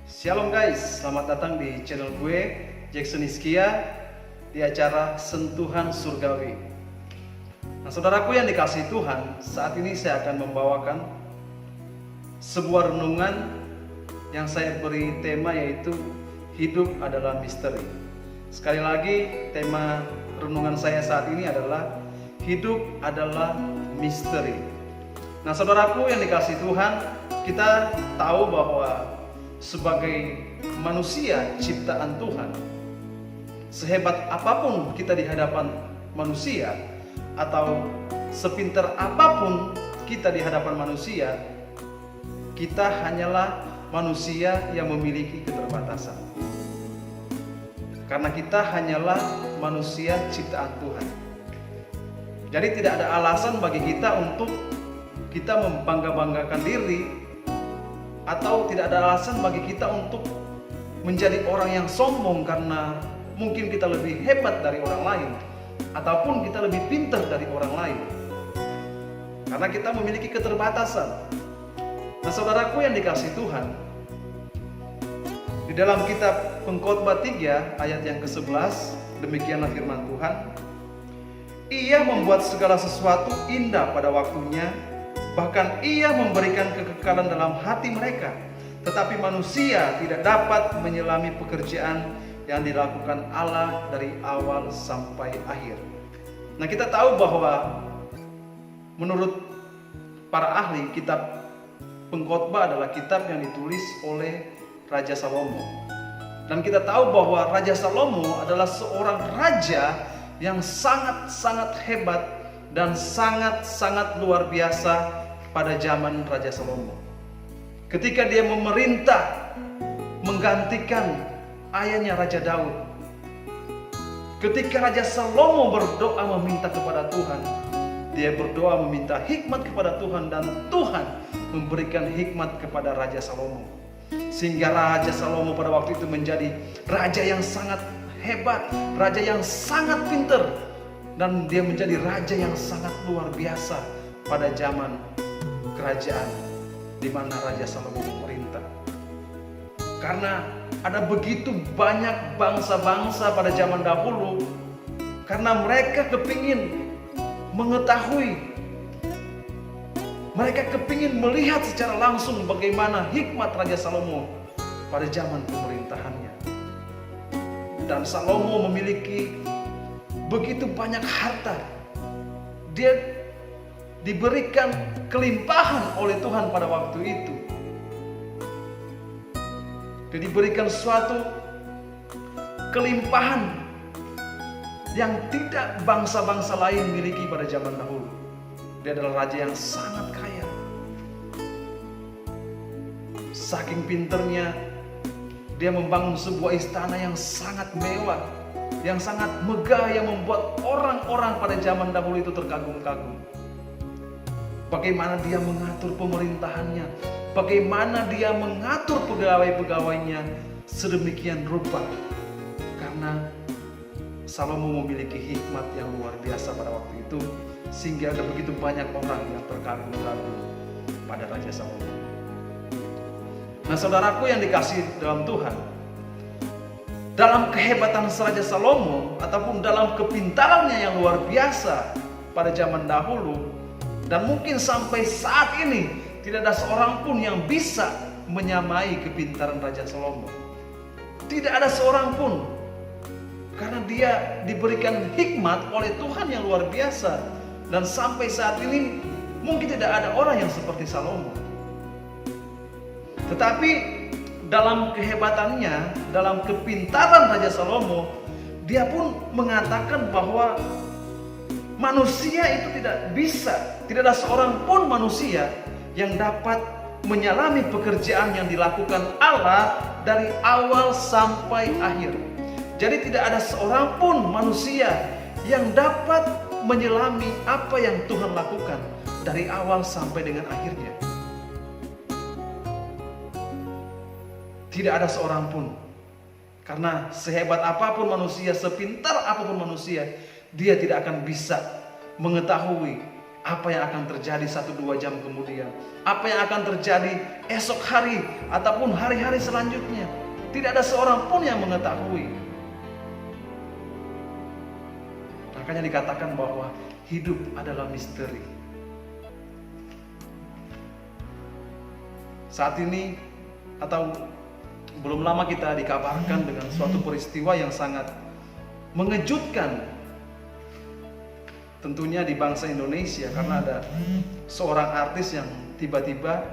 Shalom guys, selamat datang di channel gue, Jackson Iskia, di acara Sentuhan Surgawi. Nah saudaraku yang dikasihi Tuhan, saat ini saya akan membawakan sebuah renungan yang saya beri tema yaitu hidup adalah misteri. Sekali lagi, tema renungan saya saat ini adalah hidup adalah misteri. Nah saudaraku yang dikasihi Tuhan, kita tahu bahwa sebagai manusia ciptaan Tuhan, sehebat apapun kita di hadapan manusia atau sepintar apapun kita di hadapan manusia, kita hanyalah manusia yang memiliki keterbatasan. Karena kita hanyalah manusia ciptaan Tuhan. Jadi tidak ada alasan bagi kita untuk kita membangga-banggakan diri, atau tidak ada alasan bagi kita untuk menjadi orang yang sombong karena mungkin kita lebih hebat dari orang lain ataupun kita lebih pintar dari orang lain, karena kita memiliki keterbatasan. Nah saudaraku yang dikasihi Tuhan, di dalam kitab Pengkhotbah 3 ayat yang ke-11, demikianlah firman Tuhan, Ia membuat segala sesuatu indah pada waktunya, bahkan Ia memberikan kekekalan dalam hati mereka. Tetapi manusia tidak dapat menyelami pekerjaan yang dilakukan Allah dari awal sampai akhir. Nah kita tahu bahwa menurut para ahli, kitab Pengkhotbah adalah kitab yang ditulis oleh Raja Salomo. Dan kita tahu bahwa Raja Salomo adalah seorang raja yang sangat-sangat hebat dan sangat-sangat luar biasa pada zaman Raja Salomo. Ketika dia memerintah menggantikan ayahnya Raja Daud. Ketika Raja Salomo berdoa meminta kepada Tuhan, dia berdoa meminta hikmat kepada Tuhan, dan Tuhan memberikan hikmat kepada Raja Salomo. Sehingga Raja Salomo pada waktu itu menjadi raja yang sangat hebat, raja yang sangat pintar, dan dia menjadi raja yang sangat luar biasa pada zaman kerajaan di mana Raja Salomo memerintah. Karena ada begitu banyak bangsa-bangsa pada zaman dahulu, karena mereka kepingin mengetahui, mereka kepingin melihat secara langsung bagaimana hikmat Raja Salomo pada zaman pemerintahannya. Dan Salomo memiliki begitu banyak harta. Dia diberikan kelimpahan oleh Tuhan pada waktu itu. Dia diberikan suatu kelimpahan yang tidak bangsa-bangsa lain miliki pada zaman dahulu. Dia adalah raja yang sangat kaya. Saking pinternya, dia membangun sebuah istana yang sangat mewah, yang sangat megah, yang membuat orang-orang pada zaman dahulu itu terkagum-kagum. Bagaimana dia mengatur pemerintahannya, bagaimana dia mengatur pegawai-pegawainya sedemikian rupa. Karena Salomo memiliki hikmat yang luar biasa pada waktu itu, sehingga ada begitu banyak orang yang terkagum-kagum pada Raja Salomo. Nah saudaraku yang dikasihi dalam Tuhan, dalam kehebatan Raja Salomo ataupun dalam kepintarannya yang luar biasa pada zaman dahulu, dan mungkin sampai saat ini tidak ada seorang pun yang bisa menyamai kepintaran Raja Salomo. Tidak ada seorang pun, karena dia diberikan hikmat oleh Tuhan yang luar biasa. Dan sampai saat ini mungkin tidak ada orang yang seperti Salomo. Tetapi dalam kehebatannya, dalam kepintaran Raja Salomo, dia pun mengatakan bahwa manusia itu tidak bisa, tidak ada seorang pun manusia yang dapat menyelami pekerjaan yang dilakukan Allah dari awal sampai akhir. Jadi tidak ada seorang pun manusia yang dapat menyelami apa yang Tuhan lakukan dari awal sampai dengan akhirnya. Tidak ada seorang pun. Karena sehebat apapun manusia, sepintar apapun manusia, dia tidak akan bisa mengetahui apa yang akan terjadi 1-2 jam kemudian, apa yang akan terjadi esok hari ataupun hari-hari selanjutnya. Tidak ada seorang pun yang mengetahui. Makanya dikatakan bahwa hidup adalah misteri. Saat ini atau belum lama kita dikabarkan dengan suatu peristiwa yang sangat mengejutkan tentunya di bangsa Indonesia, karena ada seorang artis yang tiba-tiba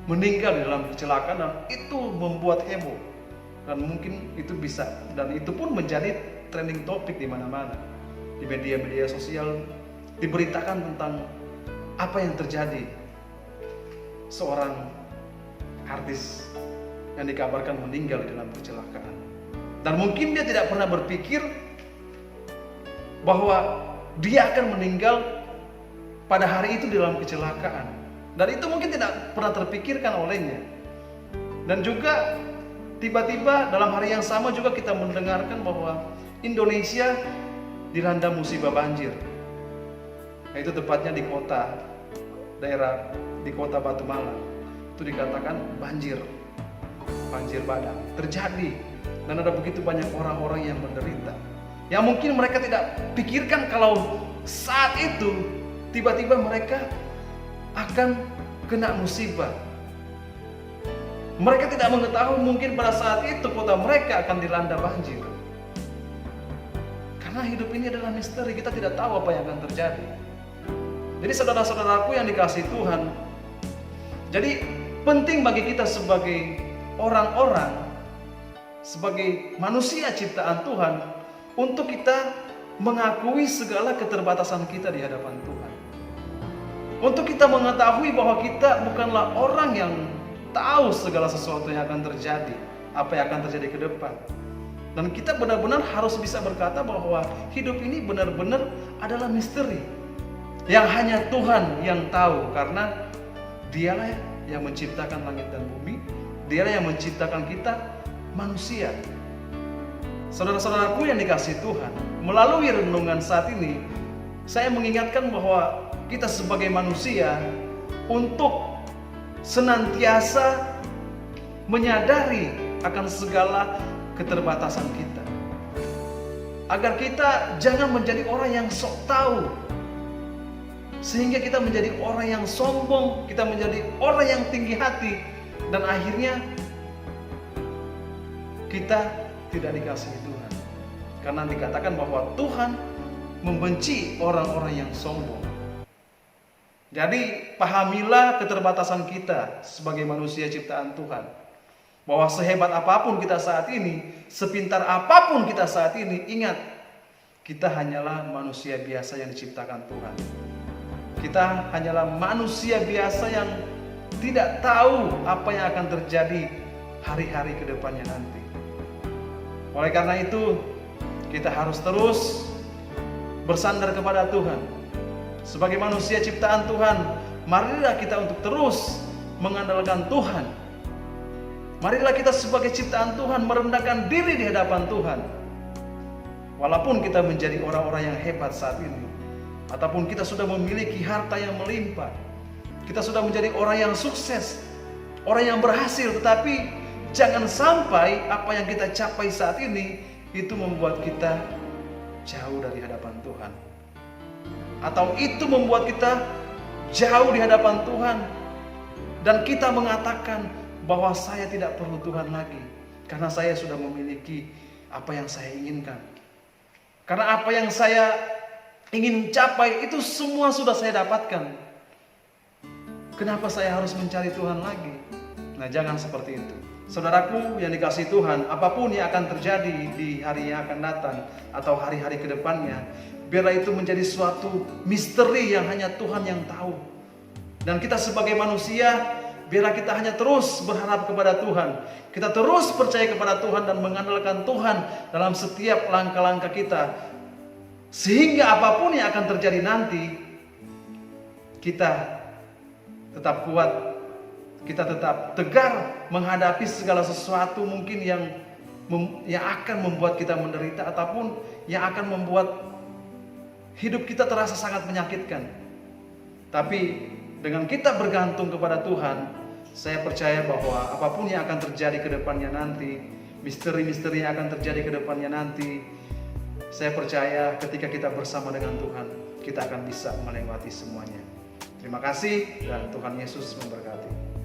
meninggal di dalam kecelakaan dan itu membuat heboh. Dan mungkin itu itu pun menjadi trending topik di mana-mana. Di media-media sosial diberitakan tentang apa yang terjadi. Seorang artis yang dikabarkan meninggal di dalam kecelakaan. Dan mungkin dia tidak pernah berpikir bahwa dia akan meninggal pada hari itu di dalam kecelakaan. Dan itu mungkin tidak pernah terpikirkan olehnya. Dan juga tiba-tiba dalam hari yang sama juga kita mendengarkan bahwa Indonesia dilanda musibah banjir. Itu tepatnya di kota Batu Malang. Itu dikatakan banjir bandang terjadi, dan ada begitu banyak orang-orang yang menderita. Yang mungkin mereka tidak pikirkan kalau saat itu tiba-tiba mereka akan kena musibah. Mereka tidak mengetahui mungkin pada saat itu kota mereka akan dilanda banjir. Karena hidup ini adalah misteri, kita tidak tahu apa yang akan terjadi. Jadi saudara-saudaraku yang dikasihi Tuhan, jadi penting bagi kita sebagai orang-orang, sebagai manusia ciptaan Tuhan, untuk kita mengakui segala keterbatasan kita di hadapan Tuhan. Untuk kita mengetahui bahwa kita bukanlah orang yang tahu segala sesuatu yang akan terjadi, apa yang akan terjadi ke depan. Dan kita benar-benar harus bisa berkata bahwa hidup ini benar-benar adalah misteri yang hanya Tuhan yang tahu, karena Dialah yang menciptakan langit dan bumi, Dialah yang menciptakan kita manusia. Saudara-saudaraku yang dikasihi Tuhan, melalui renungan saat ini saya mengingatkan bahwa kita sebagai manusia untuk senantiasa menyadari akan segala keterbatasan kita, agar kita jangan menjadi orang yang sok tahu, sehingga kita menjadi orang yang sombong, kita menjadi orang yang tinggi hati, dan akhirnya kita tidak dikasihi Tuhan. Karena dikatakan bahwa Tuhan membenci orang-orang yang sombong. Jadi pahamilah keterbatasan kita sebagai manusia ciptaan Tuhan, bahwa sehebat apapun kita saat ini, sepintar apapun kita saat ini, ingat, kita hanyalah manusia biasa yang diciptakan Tuhan. Kita hanyalah manusia biasa yang tidak tahu apa yang akan terjadi hari-hari ke depannya nanti. Oleh karena itu, kita harus terus bersandar kepada Tuhan. Sebagai manusia ciptaan Tuhan, marilah kita untuk terus mengandalkan Tuhan. Marilah kita sebagai ciptaan Tuhan merendahkan diri di hadapan Tuhan. Walaupun kita menjadi orang-orang yang hebat saat ini, ataupun kita sudah memiliki harta yang melimpah, kita sudah menjadi orang yang sukses, orang yang berhasil, tetapi jangan sampai apa yang kita capai saat ini itu membuat kita jauh dari hadapan Tuhan, atau itu membuat kita jauh di hadapan Tuhan, dan kita mengatakan bahwa saya tidak perlu Tuhan lagi, karena saya sudah memiliki apa yang saya inginkan, karena apa yang saya ingin capai itu semua sudah saya dapatkan. Kenapa saya harus mencari Tuhan lagi? Nah, jangan seperti itu. Saudaraku yang dikasihi Tuhan, apapun yang akan terjadi di hari yang akan datang atau hari-hari ke depannya, biarlah itu menjadi suatu misteri yang hanya Tuhan yang tahu. Dan kita sebagai manusia, biarlah kita hanya terus berharap kepada Tuhan. Kita terus percaya kepada Tuhan dan mengandalkan Tuhan dalam setiap langkah-langkah kita. Sehingga apapun yang akan terjadi nanti, kita tetap kuat, kita tetap tegar menghadapi segala sesuatu mungkin yang akan membuat kita menderita, ataupun yang akan membuat hidup kita terasa sangat menyakitkan. Tapi dengan kita bergantung kepada Tuhan, saya percaya bahwa apapun yang akan terjadi ke depannya nanti, misteri-misteri yang akan terjadi ke depannya nanti, saya percaya ketika kita bersama dengan Tuhan, kita akan bisa melewati semuanya. Terima kasih dan Tuhan Yesus memberkati.